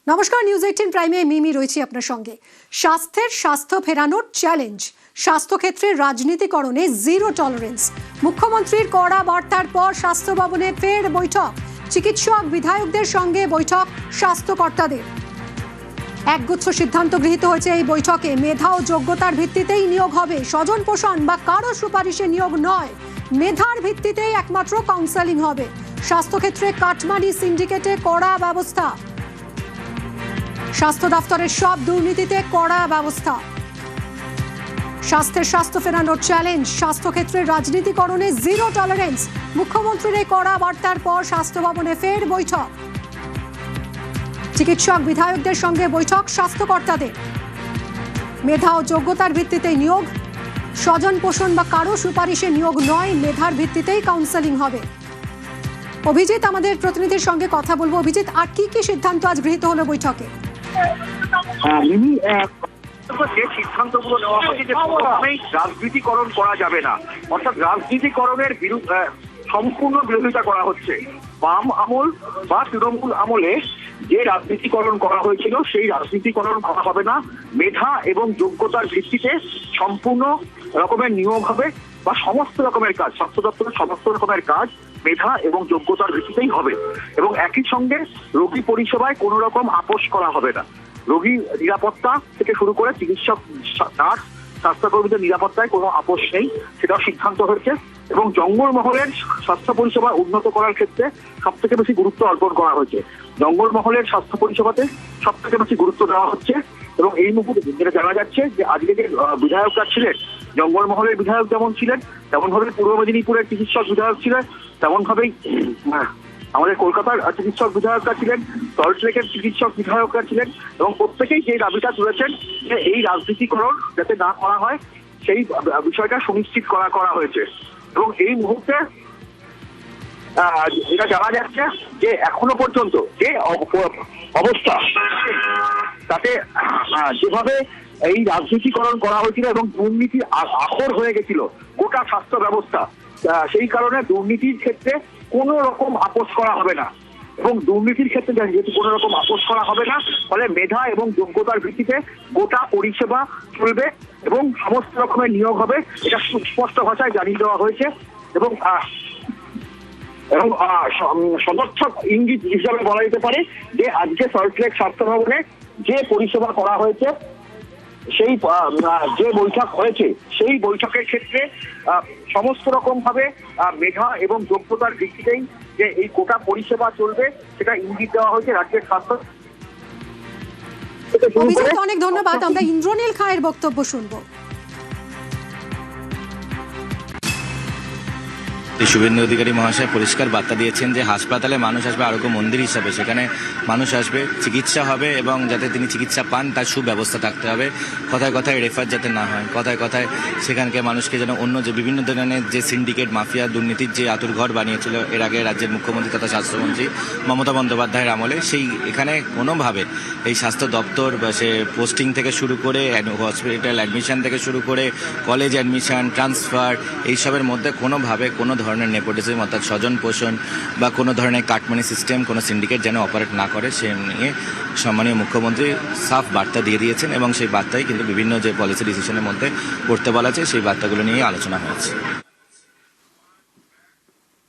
নমস্কার, নিউজ 18 প্রাইমে মিমি রয়েছে আপনার সঙ্গে। স্বাস্থ্য ফেরানোর চ্যালেঞ্জ, স্বাস্থ্যক্ষেত্রে রাজনীতিকরণে জিরো টলারেন্স। মুখ্যমন্ত্রীর কড়া বার্তার পর স্বাস্থ্য ভবনে ফের বৈঠক, চিকিৎসক বিধায়কদের সঙ্গে বৈঠক স্বাস্থ্যকর্তাদের। একগুচ্ছ সিদ্ধান্ত গৃহীত হয়েছে এই বৈঠকে। মেধা ও যোগ্যতার ভিত্তিতেই নিয়োগ হবে, স্বজন পোষণ বা কারো সুপারিশে নিয়োগ নয়। মেধার ভিত্তিতেই একমাত্র কাউন্সেলিং হবে। স্বাস্থ্যক্ষেত্রে কাটমানি সিন্ডিকেটে কড়া ব্যবস্থা, স্বাস্থ্য দপ্তরের সব দুর্নীতিতে কড়া ব্যবস্থা। স্বাস্থ্য ফেরানোর চ্যালেঞ্জ, স্বাস্থ্যক্ষেত্রে রাজনীতিকরণে জিরো টলারেন্স। মুখ্যমন্ত্রীর এই কড়া বার্তার পর স্বাস্থ্য ভবনে ফের বৈঠক, চিকিৎসক বিধায়কদের সঙ্গে বৈঠক স্বাস্থ্যকর্তাদের। মেধা ও যোগ্যতার ভিত্তিতে নিয়োগ, স্বজন পোষণ বা কারো সুপারিশে নিয়োগ নয়। মেধার ভিত্তিতেই কাউন্সেলিং হবে। অভিজিৎ, আমাদের প্রতিনিধির সঙ্গে কথা বলবো। অভিজিৎ, আর কি কি সিদ্ধান্ত আজ গৃহীত হলো বৈঠকে? যে সিদ্ধান্তগুলো নেওয়া হয়েছে যে প্রথমেই রাজনীতিকরণ করা যাবে না, অর্থাৎ রাজনীতিকরণের সম্পূর্ণ বিরোধিতা করা হচ্ছে। বাম আমল বা তৃণমূল আমলে যে রাজনীতিকরণ করা হয়েছিল সেই রাজনীতিকরণ করা হবে না। মেধা এবং যোগ্যতার ভিত্তিতে সম্পূর্ণ রকমের নিয়োগ হবে বা সমস্ত রকমের কাজ, স্বাস্থ্য দপ্তরের সমস্ত রকমের কাজ মেধা এবং যোগ্যতার ভিত্তিতেই হবে। এবং একই সঙ্গে রোগী পরিষেবায় কোনো রকম আপোষ করা হবে না। রোগী নিরাপত্তা থেকে শুরু করে চিকিৎসক, নার্স, স্বাস্থ্যকর্মীদের নিরাপত্তায় কোনো আপোষ নেই, সেটাও সিদ্ধান্ত হয়েছে। এবং জঙ্গলমহলের স্বাস্থ্য পরিষেবা উন্নত করার ক্ষেত্রে সব থেকে বেশি গুরুত্ব অর্পণ করা হয়েছে। জঙ্গলমহলের স্বাস্থ্য পরিষেবাতে সব থেকে বেশি গুরুত্ব দেওয়া হচ্ছে। এবং এই মুহূর্তে যেটা জানা যাচ্ছে যে আজকে যে বিধায়করা ছিলেন, জঙ্গলমহলের বিধায়ক যেমন ছিলেন তেমন ভাবে পূর্ব মেদিনীপুরের চিকিৎসক বিধায়ক ছিলেন, তেমন ভাবেই আমাদের কলকাতার চিকিৎসক বিধায়করা ছিলেন, সল্টলেকের চিকিৎসক বিধায়করা ছিলেন। এবং প্রত্যেকেই যে দাবিটা তুলেছেন যে এই রাজনীতিকরণ যাতে না করা হয় সেই বিষয়টা সুনিশ্চিত করা হয়েছে। এবং এই মুহূর্তে যেটা জানা যাচ্ছে যে এখনো পর্যন্ত যে অবস্থা, তাতে যেভাবে এই রাজনীতিকরণ করা হয়েছিল এবং দুর্নীতি আখর হয়ে গেছিল গোটা স্বাস্থ্য ব্যবস্থা, সেই কারণে দুর্নীতির ক্ষেত্রে কোনো রকম আপোষ করা হবে না। এবং দুর্নীতির ক্ষেত্রে যেহেতু কোনো রকম আপোষ করা হবে না, ফলে মেধা এবং যোগ্যতার ভিত্তিতে গোটা পরিষেবা চলবে এবং সমস্ত রকমের নিয়োগ হবে, এটা সুস্পষ্ট ভাষায় জানিয়ে দেওয়া হয়েছে। এবং সদর্থক ইঙ্গিত হিসাবে বলা যেতে পারে যে আজকে সল্টলেক স্বাস্থ্য ভবনে যে পরিষেবা করা হয়েছে, সেই যে বৈঠক হয়েছে সেই বৈঠকের ক্ষেত্রে সমস্ত রকম ভাবে মেধা এবং যোগ্যতার ভিত্তিতেই যে এই গোটা পরিষেবা চলবে সেটা ইঙ্গিত দেওয়া হয়েছে রাজ্যের স্বাস্থ্য। অনেক ধন্যবাদ। আমরা ইন্দ্রনীল খায়ের বক্তব্য শুনবো। শুভেন্দু অধিকারী মহাশয় পরিষ্কার বার্তা দিয়েছেন যে হাসপাতালে মানুষ আসবে আরোগ্য মন্দির হিসাবে, সেখানে মানুষ আসবে, চিকিৎসা হবে এবং যাতে তিনি চিকিৎসা পান তার সুব্যবস্থা থাকতে হবে। কথায় কথায় রেফার যাতে না হয়, কথায় কথায় সেখানকার মানুষকে যেন অন্য যে বিভিন্ন ধরনের যে সিন্ডিকেট, মাফিয়া, দুর্নীতির যে আতুরঘর বানিয়েছিল এর আগে রাজ্যের মুখ্যমন্ত্রী তথা স্বাস্থ্যমন্ত্রী মমতা বন্দ্যোপাধ্যায়ের আমলে, সেই এখানে কোনোভাবে এই স্বাস্থ্য দপ্তর বা সে পোস্টিং থেকে শুরু করে হসপিটাল অ্যাডমিশন থেকে শুরু করে কলেজ অ্যাডমিশন, ট্রান্সফার, এইসবের মধ্যে কোনোভাবে কোনো ধরনের নেপোটিজম অর্থাৎ স্বজন পোষণ বা কোনো ধরনের কাটমানি সিস্টেম, কোনো সিন্ডিকেট যেন অপারেট না করে সে নিয়ে সম্মানীয় মুখ্যমন্ত্রী সাফ বার্তা দিয়ে দিয়েছেন। এবং সেই বার্তাই কিন্তু বিভিন্ন যে পলিসি ডিসিশনের মধ্যে করতে বলা আছে সেই বার্তাগুলো নিয়ে আলোচনা হয়েছে।